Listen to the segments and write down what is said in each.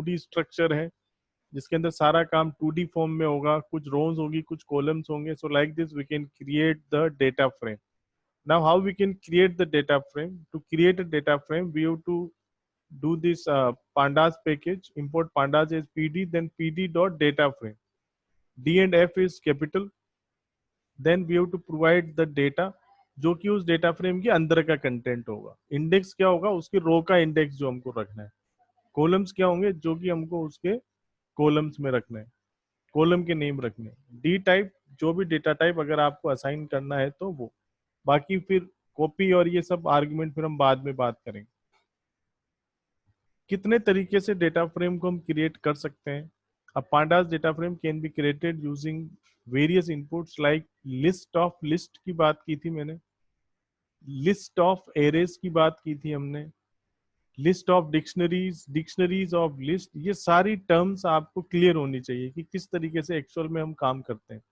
2D structure है जिसके अंदर सारा काम 2D फॉर्म में होगा, कुछ रोज होगी, कुछ कॉलम्स होंगे. So like this we can create the data frame. Now how we can create the data frame? To create a data frame, we have to do this pandas package, import pandas as pd, then pd dot data frame. D and F is capital. Then we have to provide the data जो कि उस data frame के अंदर का content होगा. Index क्या होगा? उसके रो का इंडेक्स जो हमको रखना है. कॉलम्स क्या होंगे? जो कि हमको उसके कॉलम्स में रखना है, कॉलम के नेम रखने हैं. डी टाइप, जो भी डेटा टाइप अगर आपको असाइन करना है तो वो. बाकी फिर कॉपी और ये सब आर्गुमेंट फिर हम बाद में बात करेंगे. कितने तरीके से डेटा फ्रेम को हम क्रिएट कर सकते हैं? A pandas data frame can be created using various inputs like list of list की बात की थी मैंने, list of arrays की बात की थी हमने, list of dictionaries, dictionaries of list. ये सारी टर्म्स आपको क्लियर होनी चाहिए कि किस तरीके से एक्चुअल में हम काम करते हैं.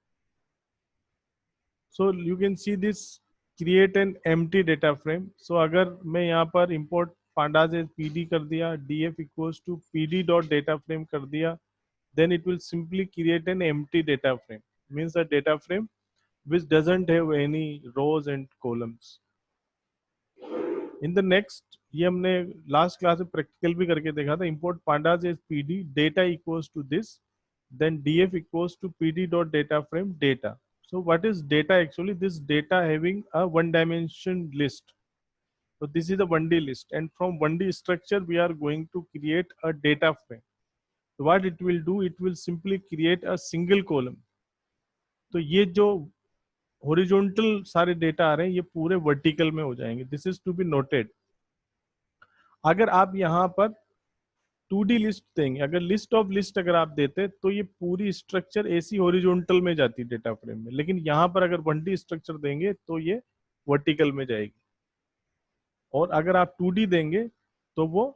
So you can see this create an empty data frame. So अगर मैं यहाँ पर import pandas as pd कर दिया, df equals to pd dot data frame कर दिया, then it will simply create an empty data frame. Means a data frame which doesn't have any rows and columns. In the next, ये हमने last class में practical भी करके देखा था. import pandas as pd data equals to this, then df equals to pd dot data frame data. So what is data actually? This data having a one dimension list. So this is a 1D list, and from 1D structure we are going to create a data frame. So what it will do? It will simply create a single column. तो ये जो horizontal सारे data आ रहे हैं ये पूरे vertical में हो जाएंगे. This is to be noted. अगर आप यहाँ पर 2D लिस्ट देंगे, अगर लिस्ट ऑफ लिस्ट अगर आप देते तो ये पूरी स्ट्रक्चर ऐसी हॉरिजॉन्टल में जाती डेटा फ्रेम में, लेकिन यहाँ पर अगर 1D स्ट्रक्चर देंगे तो ये वर्टिकल में जाएगी. और अगर आप 2D देंगे तो वो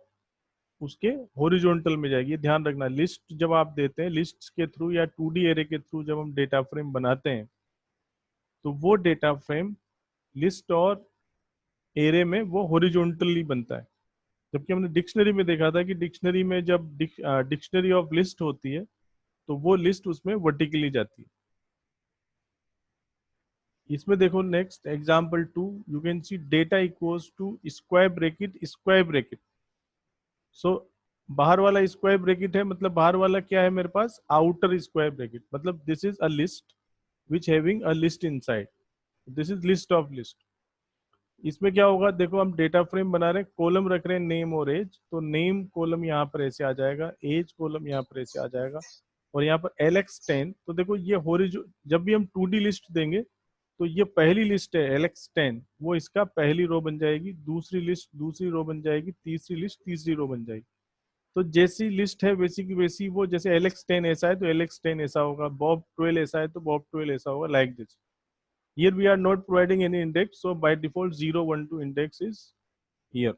उसके हॉरिजॉन्टल में जाएगी. ध्यान रखना, लिस्ट जब आप देते हैं, लिस्ट के थ्रू या 2D एरे के थ्रू जब हम डेटा फ्रेम बनाते हैं तो वो डेटा फ्रेम लिस्ट और एरे में वो हॉरिजॉन्टली बनता है. जबकि हमने डिक्शनरी में देखा था कि डिक्शनरी में जब डिक्शनरी ऑफ लिस्ट होती है तो वो लिस्ट उसमें वर्टिकली जाती है. इसमें देखो next example 2, you can see data equals to square bracket. So बाहर वाला स्क्वायर ब्रैकेट है, मतलब बाहर वाला क्या है मेरे पास? Outer square bracket. मतलब this is a list which having a list inside. This is list of list. इसमें क्या होगा? देखो हम डेटा फ्रेम बना रहे हैं, कॉलम रख रहे हैं नेम और एज. तो नेम कॉलम यहाँ पर ऐसे आ जाएगा, एज कॉलम यहाँ पर ऐसे आ जाएगा, और यहाँ पर LX10. तो देखो ये जब भी हम 2D लिस्ट देंगे तो ये पहली लिस्ट है LX10, वो इसका पहली रो बन जाएगी, दूसरी लिस्ट दूसरी रो बन जाएगी, तीसरी लिस्ट तीसरी रो बन जाएगी. तो जैसी लिस्ट है वैसी की वैसी वो, जैसे LX10 ऐसा है तो LX10 ऐसा होगा, Bob 12 ऐसा है तो Bob 12 ऐसा होगा, like this. Here we are not providing any index, so by default 0, 1, 2 index is here.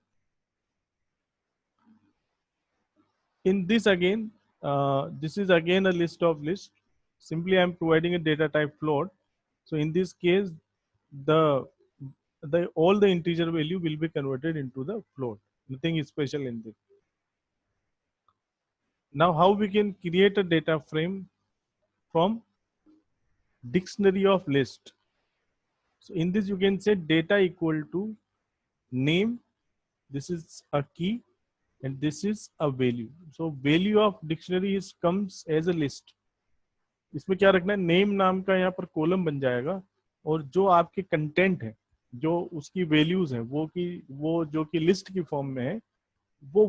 In this again, this is again a list of list. Simply I am providing a data type float. So in this case, all the integer value will be converted into the float. Nothing is special in this. Now how we can create a data frame from dictionary of list? So in this you can say data equal to name, this is a key, and this is a value. So value of dictionary is comes as a list. इसमें क्या रखना है? Name नाम का यहाँ पर column बन जाएगा, और जो आपके कंटेंट है, जो उसकी वैल्यूज है, वो जो कि लिस्ट की फॉर्म में है, वो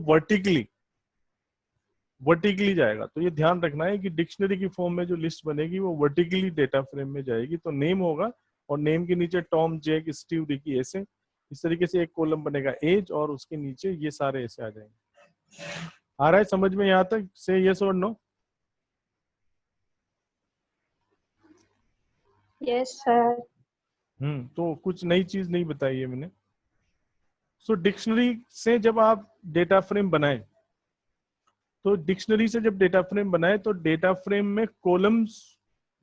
वर्टिकली जाएगा. तो ये ध्यान रखना है कि डिक्शनरी की फॉर्म में जो लिस्ट बनेगी वो वर्टिकली डेटा फ्रेम में जाएगी. तो नेम होगा, और नेम के नीचे टॉम, जैक, स्टीव, डिकी, ऐसे इस तरीके से एक कॉलम बनेगा एज, और उसके नीचे ये सारे ऐसे आ जाएंगे. आ रहा है समझ में यहाँ तक? से यस और नो? Yes sir. तो कुछ नई चीज नहीं बताई है मैंने. सो डिक्शनरी से जब आप डेटा फ्रेम बनाए, तो डिक्शनरी से जब डेटा फ्रेम बनाए तो डेटा फ्रेम में कॉलम्स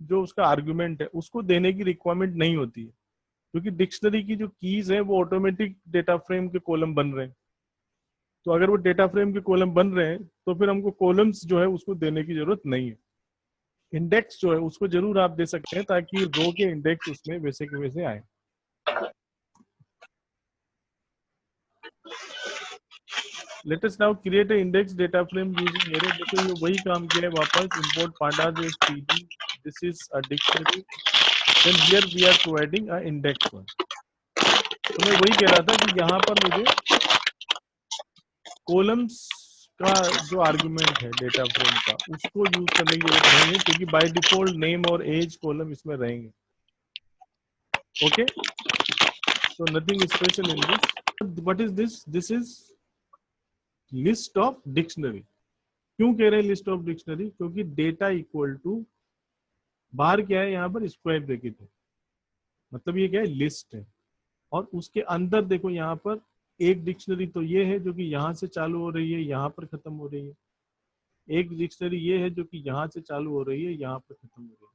जो उसका आर्गुमेंट है उसको देने की रिक्वायरमेंट नहीं होती है, क्योंकि डिक्शनरी की जो कीज है वो ऑटोमेटिक डेटा फ्रेम के कॉलम बन रहे हैं. तो अगर वो डेटा फ्रेम के कॉलम बन रहे हैं तो फिर हमको कॉलम्स जो है उसको देने की जरूरत नहीं है। इंडेक्स जो है उसको जरूर आप दे सकते हैं ताकि रो के इंडेक्स उसमें वैसे के वैसे आए। Let us now create a index data frame using array. देखो ये वही काम किया है वापस, import pandas as pd, this is a dictionary, then here we are providing a index one. तो मैं वही कह रहा था कि यहाँ पर मुझे कॉलम्स का जो आर्गुमेंट है डेटा फ्रेम का उसको यूज करने की जरूरत नहीं है, क्योंकि बाय डिफॉल्ट नेम और एज कॉलम इसमें रहेंगे। Okay, so nothing special in this. What is this? This is list of dictionary. क्यों कह रहे हैं लिस्ट ऑफ डिक्शनरी? क्योंकि डेटा इक्वल टू बाहर क्या है, यहाँ पर स्क्वायर ब्रैकेट है, मतलब ये क्या है, लिस्ट है। और उसके अंदर देखो यहाँ पर एक डिक्शनरी तो ये है जो कि यहाँ से चालू हो रही है, यहाँ पर खत्म हो रही है। एक डिक्शनरी ये है जो कि यहाँ से चालू हो रही है, यहाँ पर खत्म हो रही है।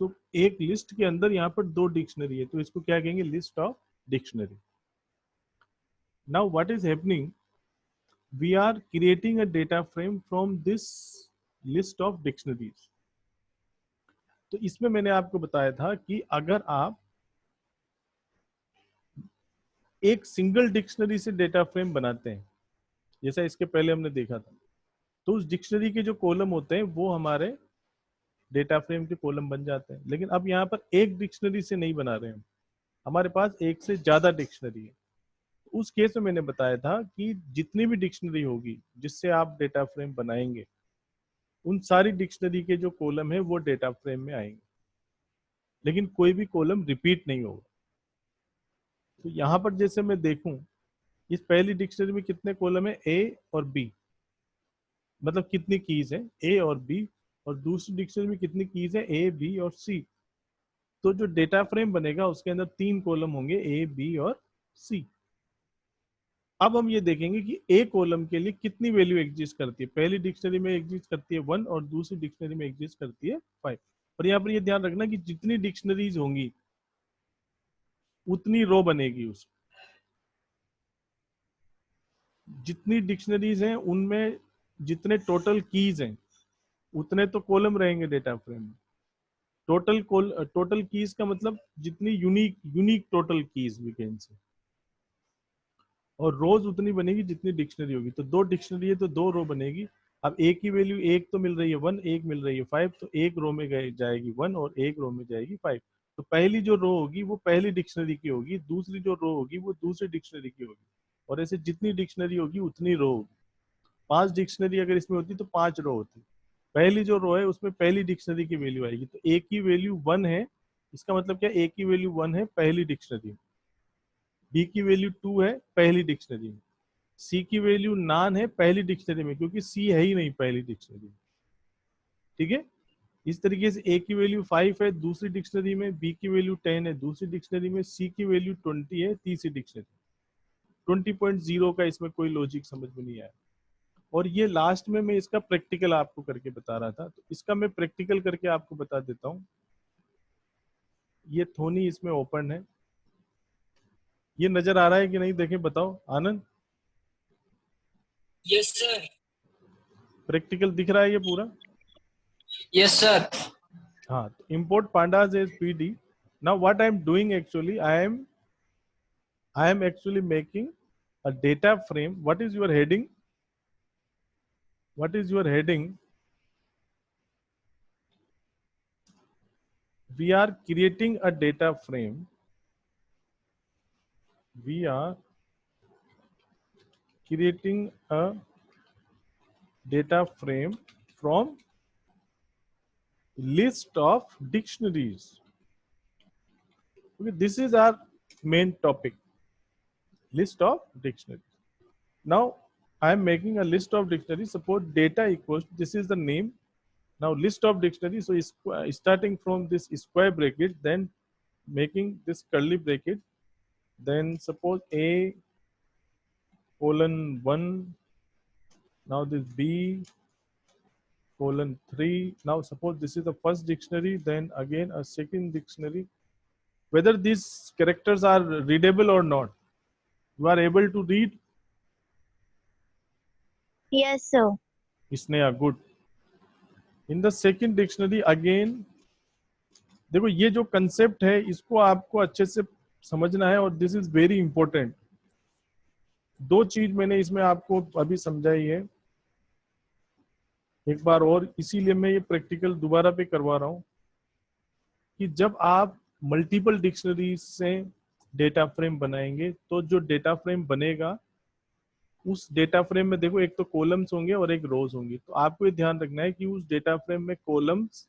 सो एक लिस्ट के अंदर यहाँ पर दो डिक्शनरी है, तो इसको क्या कहेंगे, list of dictionary. Now what is happening, we are creating a data frame from this list of dictionaries। तो इसमें मैंने आपको बताया था कि अगर आप एक सिंगल डिक्शनरी से डेटा फ्रेम बनाते हैं, जैसा इसके पहले हमने देखा था, तो उस डिक्शनरी के जो कॉलम होते हैं वो हमारे डेटा फ्रेम के कॉलम बन जाते हैं। लेकिन अब यहाँ पर एक डिक्शनरी से नहीं बना रहे हैं, हमारे पास एक से ज्यादा डिक्शनरी है। उस केस में मैंने बताया था कि जितनी भी डिक्शनरी होगी जिससे आप डेटा फ्रेम बनाएंगे, उन सारी डिक्शनरी के जो कॉलम है वो डेटा फ्रेम में आएंगे, लेकिन कोई भी कॉलम रिपीट नहीं होगा। तो यहाँ पर जैसे मैं देखूं, इस पहली डिक्शनरी में कितने कॉलम है, ए और बी, मतलब कितनी कीज है, ए और बी। और दूसरी डिक्शनरी में कितनी कीज है, ए बी और सी। तो जो डेटा फ्रेम बनेगा उसके अंदर तीन कॉलम होंगे, ए बी और सी। अब हम ये देखेंगे कि ए कॉलम के लिए कितनी वैल्यू एग्जिस्ट करती है। पहली डिक्शनरी में एग्जिस्ट करती है 1 और दूसरी डिक्शनरी में एग्जिस्ट करती है 5। और यहाँ पर ये ध्यान रखना कि जितनी डिक्शनरीज होंगी उतनी रो बनेगी उसमें। जितनी डिक्शनरीज हैं उनमें जितने टोटल कीज हैं उतने तो कॉलम रहेंगे डेटा फ्रेम में। टोटल कीज का मतलब जितनी unique total keys we can see. और रोज उतनी बनेगी जितनी डिक्शनरी होगी। तो दो डिक्शनरी है तो दो रो बनेगी। अब एक की वैल्यू, एक तो मिल रही है 1, एक मिल रही है 5, तो एक रो में जाएगी 1 और एक रो में जाएगी 5। तो पहली जो रो होगी वो पहली डिक्शनरी की होगी, दूसरी जो रो होगी वो दूसरी डिक्शनरी की होगी। और ऐसे जितनी डिक्शनरी होगी उतनी रो होगी। 5 डिक्शनरी अगर इसमें होती तो 5 रो होती। पहली जो रो है उसमें पहली डिक्शनरी की वैल्यू आएगी। तो ए की वैल्यू 1 है, इसका मतलब क्या, ए की वैल्यू 1 है पहली डिक्शनरी में, बी की वैल्यू 2 है पहली डिक्शनरी में, सी की वैल्यू 9 है पहली डिक्शनरी में, क्योंकि सी है ही नहीं पहली डिक्शनरी में। ठीक है, इस तरीके से ए की वैल्यू 5 है दूसरी डिक्शनरी में, बी की वैल्यू 10 है दूसरी डिक्शनरी में, सी की वैल्यू 20 है तीसरी डिक्शनरी। 20.0 का इसमें कोई लॉजिक समझ में नहीं आया। और ये लास्ट में मैं इसका प्रैक्टिकल आपको करके बता रहा था, तो इसका मैं प्रैक्टिकल करके आपको बता देता हूँ। ये थोनी इसमें ओपन है, ये नजर आ रहा है कि नहीं, देखें बताओ आनंद। Yes sir. प्रैक्टिकल दिख रहा है ये पूरा? Yes sir. हाँ, तो import pandas as pd. Now what I am doing actually, I am actually making a data frame. What is your heading? What is your heading? We are creating a data frame. We are creating a data frame from list of dictionaries. Okay, this is our main topic, list of dictionaries. Now I am making a list of dictionaries. Suppose data equals, this is the name. Now list of dictionaries, so starting from this square bracket, then making this curly bracket, then suppose A colon 1, now this B colon 3. Now suppose this is the first dictionary, then again a second dictionary. Whether these characters are readable or not, you are able to read. Yes, sir. Sneha, good. In the second dictionary again, देखो ये जो concept है इसको आपको अच्छे से समझना है और दिस इज वेरी इंपॉर्टेंट. दो चीज मैंने इसमें आपको अभी समझाई है एक बार और, इसीलिए मैं ये प्रैक्टिकल दोबारा पे करवा रहा हूँ कि जब आप मल्टीपल डिक्शनरी से डेटा फ्रेम बनाएंगे तो जो डेटा फ्रेम बनेगा उस डेटा फ्रेम में देखो एक तो कॉलम्स होंगे और एक रोज होंगी. तो आपको ये ध्यान रखना है कि उस डेटा फ्रेम में कॉलम्स,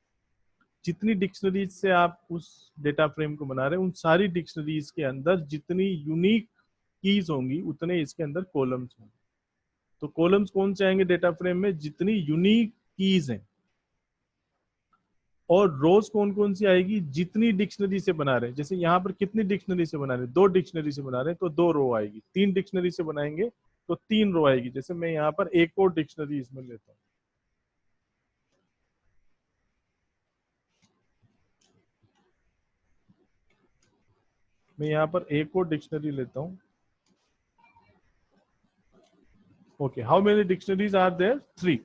जितनी डिक्शनरीज से आप उस डेटा फ्रेम को बना रहे हैं उन सारी डिक्शनरीज के अंदर जितनी यूनिक कीज होंगी उतने इसके अंदर कॉलम्स होंगे. तो कॉलम्स कौन से आएंगे डेटा फ्रेम में? जितनी यूनिक कीज हैं. और रोज कौन कौन सी आएगी? जितनी डिक्शनरी से बना रहे हैं. जैसे यहाँ पर कितनी डिक्शनरी से बना रहे हैं? 2 डिक्शनरी से बना रहे हैं तो 2 रो आएगी. 3 डिक्शनरी से बनाएंगे तो 3 रो आएगी. जैसे मैं यहाँ पर एक और डिक्शनरी इसमें लेता हूँ, मैं यहाँ पर एक और डिक्शनरी लेता हूँ. Okay, how many dictionaries are there? 3.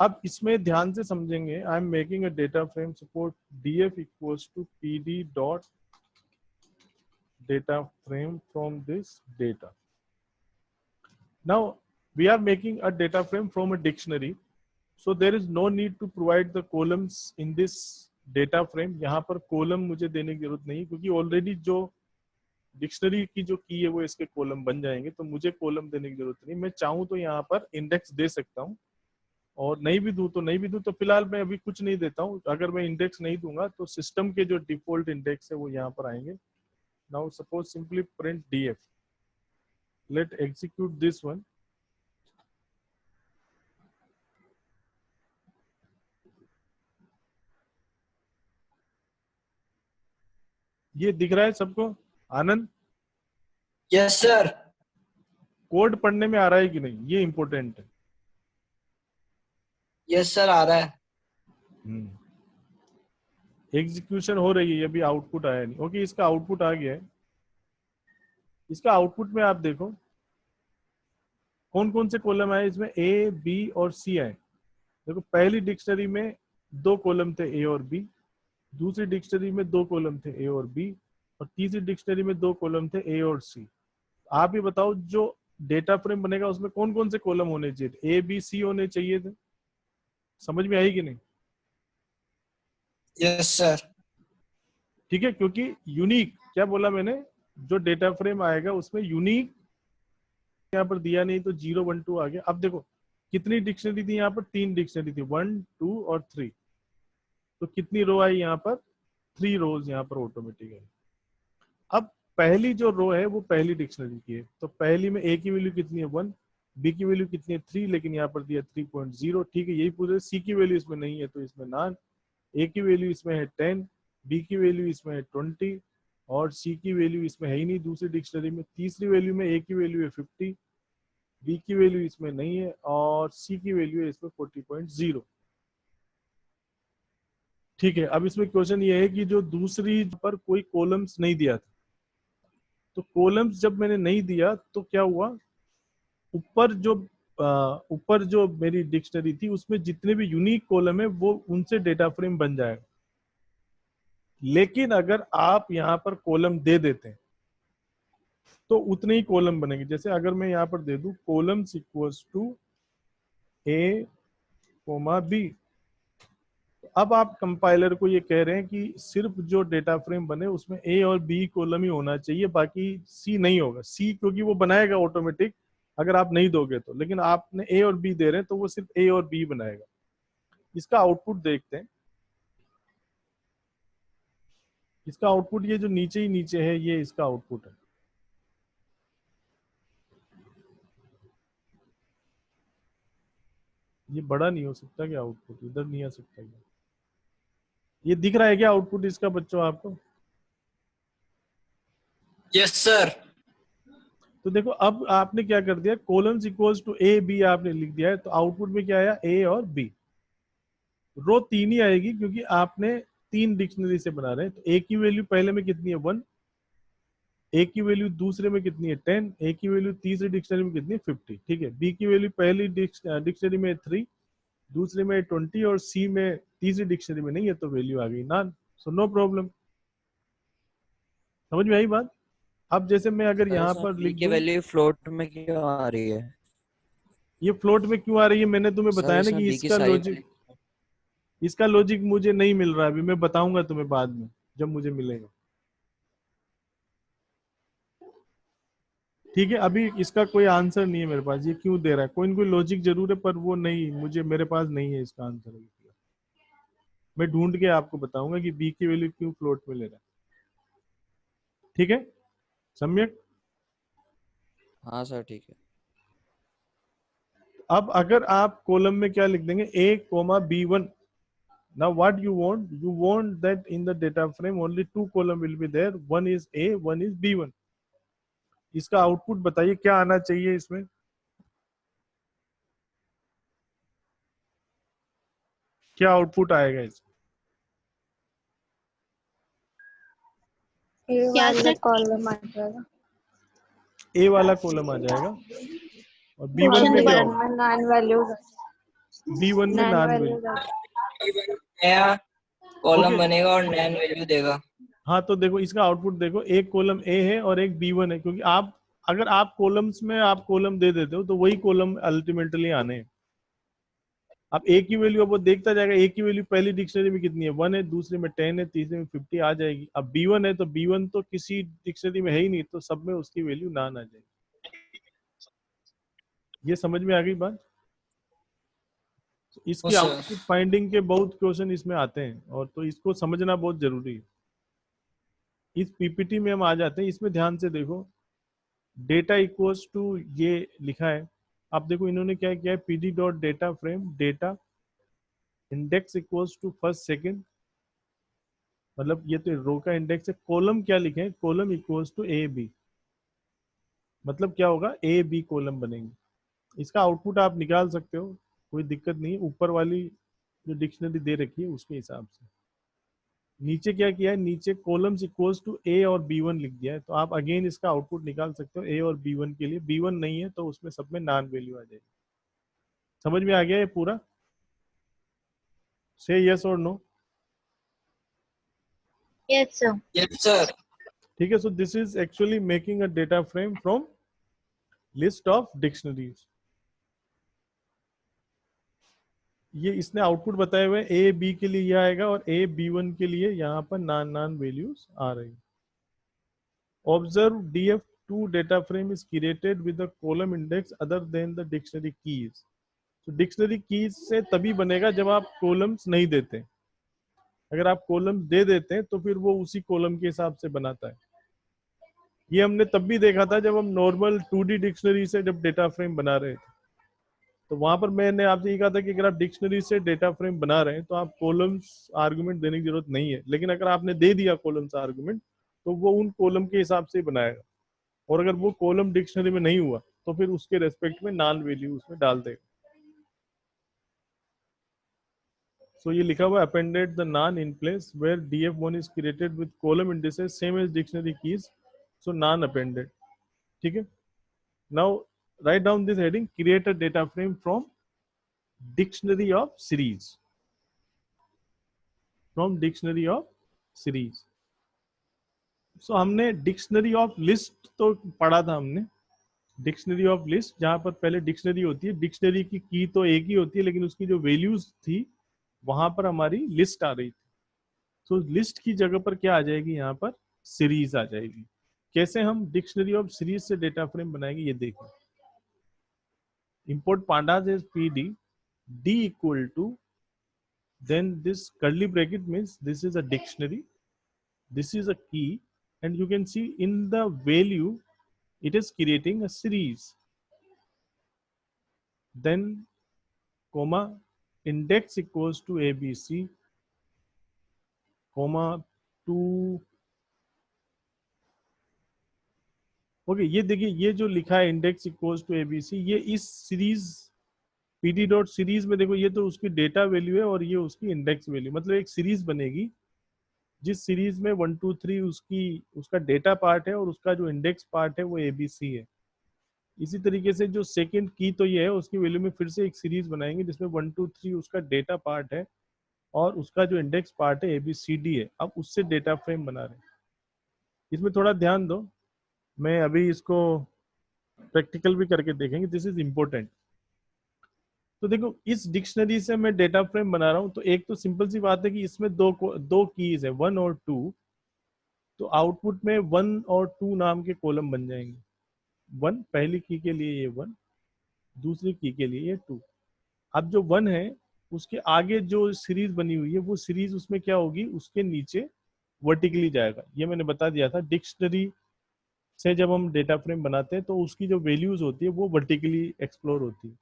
अब इसमें ध्यान से समझेंगे. I am making a data frame, suppose df equals to pd dot data frame from this data. Now we are making a data frame from a dictionary, so there is no need to provide the columns in this data frame. यहाँ पर column मुझे देने की जरूरत नहीं क्योंकि already जो dictionary की जो की है वो इसके कॉलम बन जाएंगे, तो मुझे कॉलम देने की जरूरत नहीं. मैं चाहूँ तो यहाँ पर इंडेक्स दे सकता हूँ और नहीं भी दूं तो नहीं भी दूं. तो फिलहाल मैं अभी कुछ नहीं देता हूँ. अगर मैं इंडेक्स नहीं दूंगा तो सिस्टम के जो डिफॉल्ट इंडेक्स है वो यहाँ पर आएंगे. Now suppose simply print df. Let execute this one. ये दिख रहा है सबको? आनंद, Yes, sir. कोड पढ़ने में आ रहा है कि नहीं, ये इंपॉर्टेंट है. Yes, sir. आ रहा है. एग्जीक्यूशन हो रही है, अभी आउटपुट आया नहीं. ओके, इसका आउटपुट आ गया है. इसका आउटपुट में आप देखो कौन कौन से कॉलम आए इसमें. ए, बी और सी आए. देखो पहली डिक्शनरी में 2 कॉलम थे ए और बी, दूसरी डिक्शनरी में 2 कॉलम थे ए और बी, और तीसरी डिक्शनरी में 2 कॉलम थे ए और सी. आप ये बताओ जो डेटा फ्रेम बनेगा उसमें कौन कौन से कॉलम होने चाहिए थे? ए, बी, सी होने चाहिए थे. समझ में आई कि नहीं? Yes, sir. ठीक है, क्योंकि यूनिक, क्या बोला मैंने, जो डेटा फ्रेम आएगा उसमें यूनिक यहाँ पर दिया नहीं तो 0, 1, 2 आ गया. अब देखो कितनी डिक्शनरी थी यहाँ पर? 3 डिक्शनरी थी, 1, 2 और 3. तो कितनी रो आई यहाँ पर? 3 रोज यहाँ पर ऑटोमेटिक है. अब पहली जो रो है वो पहली डिक्शनरी की है, तो पहली में ए की वैल्यू कितनी है? 1, बी की वैल्यू कितनी है? 3, लेकिन यहाँ पर दिया 3.0. ठीक है, यही पूरे. सी की वैल्यू इसमें नहीं है तो इसमें नॉन. ए की वैल्यू इसमें है 10, बी की वैल्यू इसमें है 20 और सी की वैल्यू इसमें है ही नहीं दूसरी डिक्शनरी में. तीसरी वैल्यू में ए की वैल्यू है 50, बी की वैल्यू इसमें नहीं है और सी की वैल्यू है इसमें 40.0. ठीक है, अब इसमें क्वेश्चन ये है कि जो दूसरी पर कोई कॉलम्स नहीं दिया था, तो कॉलम्स जब मैंने नहीं दिया तो क्या हुआ? ऊपर जो मेरी डिक्शनरी थी उसमें जितने भी यूनिक कॉलम है वो उनसे डेटा फ्रेम बन जाएगा. लेकिन अगर आप यहाँ पर कॉलम दे देते हैं तो उतने ही कॉलम बनेंगे. जैसे अगर मैं यहाँ पर दे दूं columns equals to A, B, अब आप कंपाइलर को ये कह रहे हैं कि सिर्फ जो डेटा फ्रेम बने उसमें ए और बी कॉलम ही होना चाहिए, बाकी सी नहीं होगा. सी क्योंकि वो बनाएगा ऑटोमेटिक अगर आप नहीं दोगे तो, लेकिन आपने ए और बी दे रहे हैं तो वो सिर्फ ए और बी बनाएगा. इसका आउटपुट देखते हैं. इसका आउटपुट ये जो नीचे ही नीचे है ये इसका आउटपुट है. ये बड़ा नहीं हो सकता क्या आउटपुट? इधर नहीं आ सकता क्या? ये दिख रहा है क्या आउटपुट इसका बच्चों आपको? Yes, sir. तो देखो अब आपने क्या कर दिया, columns equals to A, B आपने लिख दिया है, तो आउटपुट में क्या आया? ए और बी. रो 3 ही आएगी क्योंकि आपने 3 डिक्शनरी से बना रहे हैं. तो ए की वैल्यू पहले में कितनी है? 1, ए की वैल्यू दूसरे में कितनी है 10, ए की वैल्यू तीसरी डिक्शनरी में कितनी है 50, ठीक है। बी की वैल्यू पहली डिक्शनरी में 3, दूसरे में 20 और सी में तीसरी डिक्शनरी में नहीं है, तो वैल्यू आ गई नॉन। So no problem. समझ में आई बात? अब जैसे मैं अगर सर यहाँ इसमें पर बी लिख की दूं, वैल्यू फ्लोट में क्यों आ रही है? ये फ्लोट में क्यों आ रही है, मैंने तुम्हें सर बताया ना इसमें कि बी की इसका सारी लॉजिक, इसका लॉजिक मुझे नहीं मिल रहा है अभी, मैं बताऊंगा तुम्हें बाद में जब मुझे मिलेगा, ठीक है। अभी इसका कोई आंसर नहीं है मेरे पास, ये क्यों दे रहा है, कोई न कोई लॉजिक जरूर है, पर वो नहीं, मुझे मेरे पास नहीं है इसका आंसर अभी। मैं ढूंढ के आपको बताऊंगा कि बी की वैल्यू क्यों फ्लोट में ले रहा है, ठीक है। सम्यक। हाँ सर ठीक है। अब अगर आप कॉलम में क्या लिख देंगे, A comma B one. Now what you want? You want that in the data frame only two column will be there. One is A, one is B1. इसका आउटपुट बताइए क्या आना चाहिए इसमें? क्या आउटपुट आएगा इसमें? ए क्या वाला सर? कॉलम आ जाएगा, ए वाला कॉलम आ जाएगा और बी वन ऑप्शन में क्या नंबर B1 होगा? में नॉन वैल्यूज, B1 में नॉन नॉन वैल्यूज वैल्यू। नया कॉलम ओके, बनेगा और नैन वैल्यू देगा। हाँ तो देखो इसका आउटपुट देखो, एक कॉलम ए है और एक B1 है, क्योंकि आप अगर आप कॉलम्स में आप कॉलम दे देते हो तो वही कॉलम अल्टीमेटली आने हैं। अब ए की वैल्यू अब वो देखता जाएगा, ए की वैल्यू पहली डिक्शनरी में कितनी है 1 है, दूसरे में 10 है, तीसरे में 50 आ जाएगी। अब B1 है तो B1 तो किसी डिक्शनरी में है ही नहीं, तो सब में उसकी वैल्यू नान आ जाएगी। ये समझ में आ गई बात? इसकी सर आउटपुट फाइंडिंग के बहुत क्वेश्चन इसमें आते हैं, और तो इसको समझना बहुत जरूरी है। इस पीपीटी में हम आ जाते हैं, इसमें ध्यान से देखो, डेटा इक्वल्स टू ये लिखा है। आप देखो इन्होंने क्या किया है, PD dot data frame data index equals to first second, मतलब ये तो रो का इंडेक्स है। कॉलम क्या लिखे हैं, column equals to A B, मतलब क्या होगा, ए बी कॉलम बनेंगे। इसका आउटपुट आप निकाल सकते हो, कोई दिक्कत नहीं है, ऊपर वाली जो डिक्शनरी दे रखी है उसके हिसाब से। नीचे क्या किया है, नीचे कॉलम्स इक्वल्स टू ए और बी वन लिख दिया है, तो आप अगेन इसका आउटपुट निकाल सकते हो ए और बी वन के लिए। बी वन नहीं है तो उसमें सब में नॉन वैल्यू आ जाएगी। समझ में आ गया ये पूरा? से यस और no? Yes sir. Yes sir. ठीक है, so this is actually making a data frame from list of dictionaries. ये इसने आउटपुट बताए हुए, ए बी के लिए यह आएगा और ए बी वन के लिए यहाँ पर नॉन नॉन वैल्यूज आ रही। Observe DF two data frame is created with the column index other than the dictionary keys. तो डिक्शनरी कीज से तभी बनेगा जब आप कॉलम्स नहीं देते। अगर आप कॉलम्स दे देते हैं तो फिर वो उसी कॉलम के हिसाब से बनाता है। ये हमने तब भी देखा था जब हम नॉर्मल 2D डिक्शनरी से जब डेटा फ्रेम बना रहे थे, तो वहां पर मैंने आपसे ये कहा था कि अगर आप डिक्शनरी से डेटा फ्रेम बना रहे हैं तो आप कॉलम्स आर्गुमेंट देने की जरूरत नहीं है, लेकिन अगर आपने दे दिया कॉलम्स आर्गुमेंट तो वो उन कॉलम के हिसाब से बनाएगा, और अगर वो कॉलम डिक्शनरी में नहीं हुआ तो फिर उसके रेस्पेक्ट में नॉन वैल्यू उसमें डाल देगा। सो ये लिखा हुआ appended the none in place where df1 is created with column indices same as dictionary keys, so none appended. ठीक है, now write down this heading, create a data frame from dictionary of series, from dictionary of series। सो हमने dictionary of list तो पढ़ा था हमने, dictionary of list, जहां पर पहले डिक्शनरी होती है, डिक्शनरी की तो एक ही होती है लेकिन उसकी जो वैल्यूज थी वहां पर हमारी लिस्ट आ रही थी। तो लिस्ट की जगह पर क्या आ जाएगी, यहाँ पर सीरीज आ जाएगी। कैसे हम डिक्शनरी ऑफ सीरीज से डेटा फ्रेम बनाएंगे ये देखें। import pandas as pd d equal to, then this curly bracket means this is a dictionary, this is a key, and you can see in the value it is creating a series, then comma index equals to abc comma 2। Okay, ये देखिए ये जो लिखा है index equals to ABC, ये इस series PD dot series में देखो, ये तो उसकी डेटा वैल्यू है और ये उसकी इंडेक्स वैल्यू, मतलब एक सीरीज बनेगी जिस सीरीज में 1 2 3 उसका डेटा पार्ट है और उसका जो इंडेक्स पार्ट है वो ABC है। इसी तरीके से जो सेकंड की तो ये है, उसकी वैल्यू में फिर से एक सीरीज बनाएंगे जिसमें 1 2 3 उसका डेटा पार्ट है और उसका जो इंडेक्स पार्ट है ABCD है। अब उससे डेटा फ्रेम बना रहे हैं। इसमें थोड़ा ध्यान दो, मैं अभी इसको प्रैक्टिकल भी करके देखेंगे, दिस इज इम्पोर्टेंट। तो देखो इस डिक्शनरी से मैं डेटा फ्रेम बना रहा हूँ, तो एक तो सिंपल सी बात है कि इसमें दो कीज है 1 और 2, तो आउटपुट में 1 और 2 नाम के कॉलम बन जाएंगे। 1 पहली की के लिए ये 1, दूसरी की के लिए ये 2। अब जो 1 है उसके आगे जो सीरीज बनी हुई है वो सीरीज उसमें क्या होगी, उसके नीचे वर्टिकली जाएगा। ये मैंने बता दिया था, डिक्शनरी से जब हम डेटा फ्रेम बनाते हैं तो उसकी जो वैल्यूज होती है वो वर्टिकली एक्सप्लोर होती है।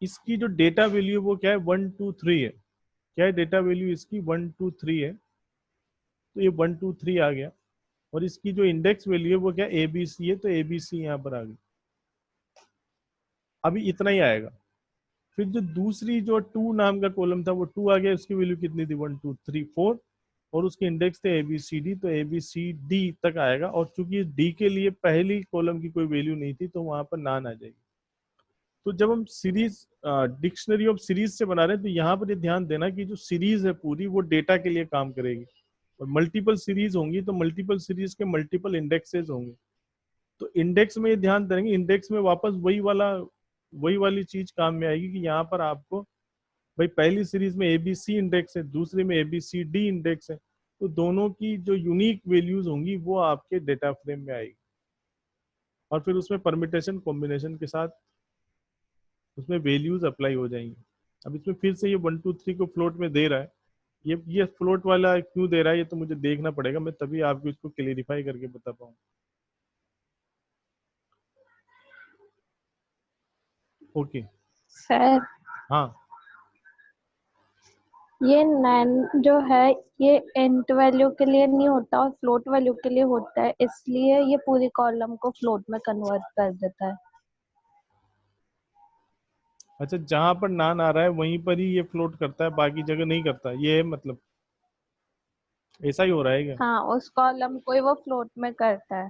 इसकी जो डेटा वैल्यू है वो क्या है, 1 2 3 है। क्या है डेटा वैल्यू इसकी, 1 2 3 है, तो ये 1 2 3 आ गया। और इसकी जो इंडेक्स वैल्यू है वो क्या ABC है, तो ABC यहाँ पर आ गई। अभी इतना ही आएगा। फिर जो दूसरी जो 2 नाम का कॉलम था वो 2 आ गया, उसकी वैल्यू कितनी थी 1 2 3 4, और उसके इंडेक्स थे ABCD, तो ABCD तक आएगा। और चूंकि D के लिए पहली कॉलम की कोई वैल्यू नहीं थी तो वहां पर नान आ जाएगी। तो जब हम सीरीज डिक्शनरी ऑफ सीरीज से बना रहे हैं तो यहाँ पर ये ध्यान देना कि जो सीरीज है पूरी वो डेटा के लिए काम करेगी, और मल्टीपल सीरीज होंगी तो मल्टीपल सीरीज के मल्टीपल इंडेक्सेस होंगे। तो इंडेक्स में ये ध्यान देंगे, इंडेक्स में वापस वही वाली चीज काम में आएगी कि यहाँ पर आपको भाई पहली सीरीज में ABC इंडेक्स है, दूसरे में ABCD इंडेक्स है, तो दोनों की जो यूनिक वैल्यूज होंगी वो आपके डेटा फ्रेम में आएगी। और फिर उसमें परमिटेशन कॉम्बिनेशन के साथ उसमें वैल्यूज अप्लाई हो जाएंगी। अब इसमें फिर से ये 1 2 3 को फ्लोट में दे रहा है, ये फ्लोट वाला क्यों दे रहा है ये तो मुझे देखना पड़ेगा, मैं तभी आपको इसको क्लेरिफाई करके बता पाऊँ। ओके सर हाँ ये नैन जो है ये इंट वैल्यू के लिए नहीं होता और फ्लोट वैल्यू के लिए होता है, इसलिए ये पूरी कॉलम को फ्लोट में कन्वर्ट कर देता है। अच्छा, जहां पर नान आ रहा है वहीं पर ही ये फ्लोट करता है, बाकी जगह नहीं करता, ये है मतलब ऐसा ही हो रहा है क्या? हाँ, उस कॉलम को ही वो फ्लोट में करता है,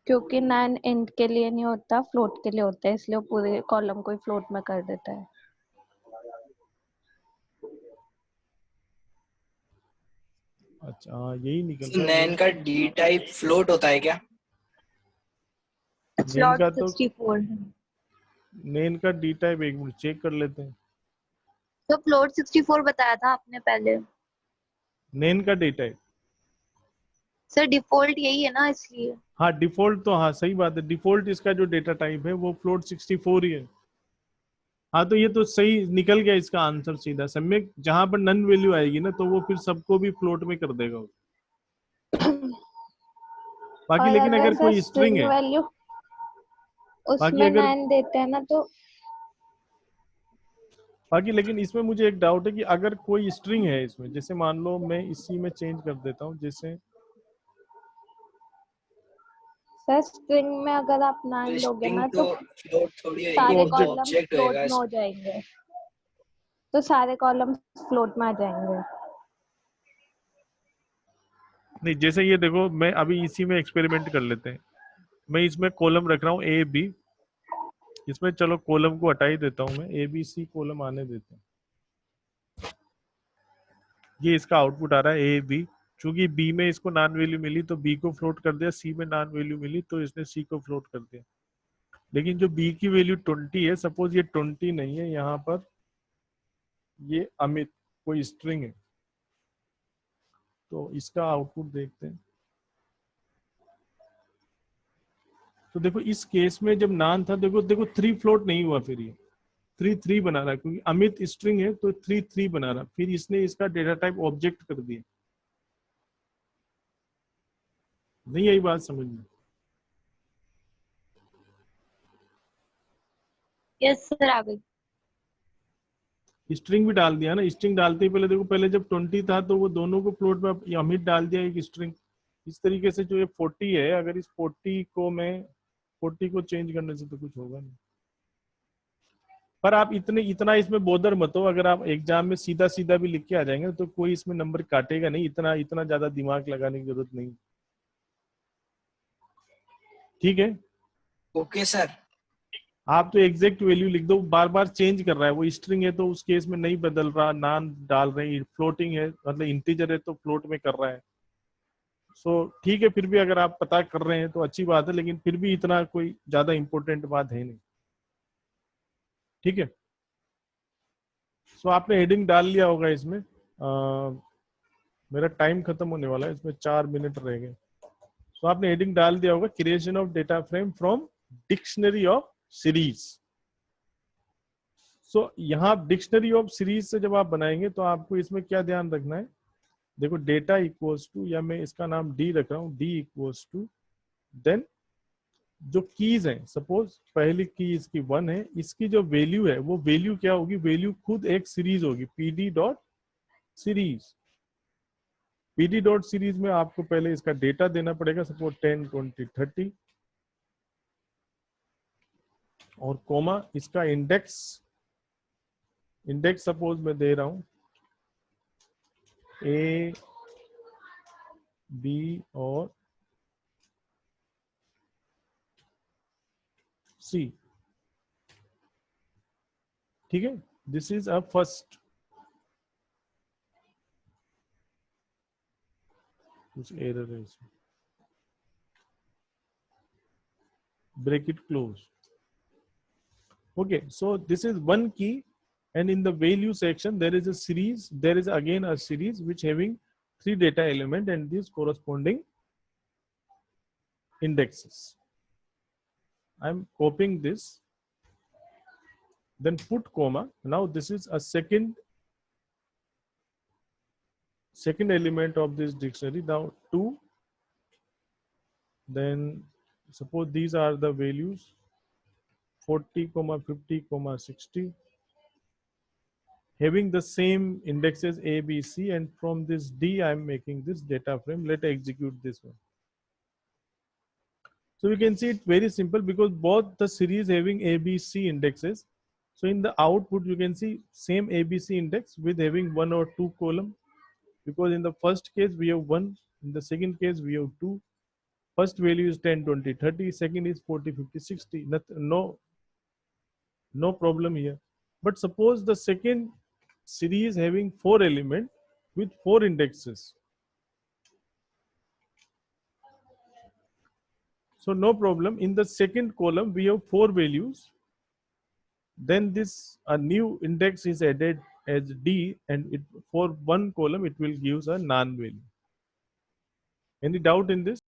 क्योंकि नैन इंट के लिए नहीं होता फ्लोट के लिए होता है, इसलिए वो पूरे कॉलम को ही फ्लोट में कर देता है। अच्छा हाँ, यही निकल तो रहा है ये। नैन का D टाइप फ्लोट होता है क्या? नेन फ्लोट का तो 64 है। नेन का D टाइप एक मिनट चेक कर लेते हैं। तो फ्लोट 64 बताया था आपने पहले। नेन का D टाइप, सर डिफॉल्ट यही है ना, इसलिए। हाँ डिफॉल्ट तो हाँ सही बात है, डिफॉल्ट इसका जो डेटा टाइप है वो फ्लोट 64 ही है। हाँ तो ये तो सही निकल गया इसका आंसर सीधा। सम्यक जहां पर नन वैल्यू आएगी ना तो वो फिर सबको भी फ्लोट में कर देगा वो। बाकी और लेकिन अगर अगर सर कोई स्ट्रिंग स्ट्रिंग है, वैल्यू बाकी उसमें अगर नैन देते हैं ना तो बाकी लेकिन इसमें मुझे एक डाउट है कि अगर कोई स्ट्रिंग है इसमें, जैसे मान लो मैं इसी में चेंज कर देता हूँ, जैसे सर स्ट्रिंग में अगर आप नैन तो दोगे स्ट्रिंग ना तो तो फ्लोट थोड़ी तो होगी, सारे वो तो ऑब्जेक्ट, कॉलम ऑब्जेक्ट फ्लोट होएगा। में हो जाएंगे, तो सारे कॉलम फ्लोट में आ जाएंगे। नहीं जैसे ये देखो मैं अभी इसी में एक्सपेरिमेंट कर लेते हैं। मैं इसमें कॉलम रख रहा हूँ AB, इसमें चलो कॉलम को हटा ही देता हूँ मैं, ABC कॉलम आने देते हैं। ये इसका आउटपुट आ रहा है AB, चूंकि B में इसको नॉन वैल्यू मिली तो B को फ्लोट कर दिया, C में नॉन वैल्यू मिली तो इसने C को फ्लोट कर दिया। लेकिन जो B की वैल्यू 20 है, सपोज ये 20 नहीं है, यहाँ पर ये अमित कोई स्ट्रिंग है, तो इसका आउटपुट देखते हैं। तो देखो इस केस में जब नान था, देखो देखो 3 फ्लोट नहीं हुआ, फिर ये 3 3 बना रहा है क्योंकि अमित स्ट्रिंग है तो 3 3 बना रहा, फिर इसने इसका डेटा टाइप ऑब्जेक्ट कर दिया। नहीं यही बात समझ में? यस सर, आ गई। स्ट्रिंग भी डाल दिया ना, स्ट्रिंग डालते ही पहले देखो, पहले जब 20 था तो वो दोनों को फ्लोट में अमित डाल दिया एक स्ट्रिंग। इस तरीके से जो ये 40 है, अगर इस 40 को मैं 40 को चेंज करने से तो कुछ होगा नहीं। पर आप इतना इसमें बोदर मत हो। अगर आप एग्जाम में सीधा सीधा भी लिख के आ जाएंगे तो कोई इसमें नंबर काटेगा नहीं, इतना ज्यादा दिमाग लगाने की जरूरत नहीं। ठीक है, ओके सर। आप तो एग्जैक्ट वैल्यू लिख दो। बार बार चेंज कर रहा है वो, स्ट्रिंग है तो उस केस में नहीं बदल रहा, नान डाल रहे हैं, फ्लोटिंग है मतलब इंटीजर है तो फ्लोट में कर रहा है। सो ठीक है, फिर भी अगर आप पता कर रहे हैं तो अच्छी बात है, लेकिन फिर भी इतना कोई ज्यादा इंपॉर्टेंट बात है नहीं। ठीक है, सो आपने हेडिंग डाल लिया होगा इसमें। मेरा टाइम खत्म होने वाला है, इसमें 4 मिनट रह गए। सो आपने हेडिंग डाल दिया होगा, creation of data frame from dictionary of series. So यहाँ डिक्शनरी ऑफ सीरीज से जब आप बनाएंगे तो आपको इसमें क्या ध्यान रखना है, देखो डेटा इक्वल्स टू, या मैं इसका नाम डी रख रहा हूँ, डी इक्वल्स टू, देन जो कीज है, सपोज पहली की इसकी 1 है, इसकी जो वैल्यू है वो वैल्यू क्या होगी, वैल्यू खुद एक सीरीज होगी, PD dot series. PD dot series में आपको पहले इसका डेटा देना पड़ेगा, सपोज 10, 20, 30, और कोमा इसका इंडेक्स सपोज मैं दे रहा हूं ए, बी और सी। ठीक है, दिस इज अ फर्स्ट, कुछ एरर है इसमें, break it close. Okay, so this is one key, and in the value section there is a series, there is again a series which having 3 data element and these corresponding indexes. I'm copying this, then put comma. Now this is a second element of this dictionary, now 2, then suppose these are the values 40, 50, 60, having the same indexes A, B, C, and from this D I am making this data frame. Let us execute this one. So we can see it very simple because both the series having A, B, C indexes. So in the output you can see same A, B, C index with having 1 or 2 column, because in the first case we have 1, in the second case we have 2. First value is 10, 20, 30, second is 40, 50, 60. No problem here. But suppose the second series having 4 element with 4 indexes. So no problem. In the second column we have 4 values. Then this a new index is added as D, and for one column it will give a non value. Any doubt in this?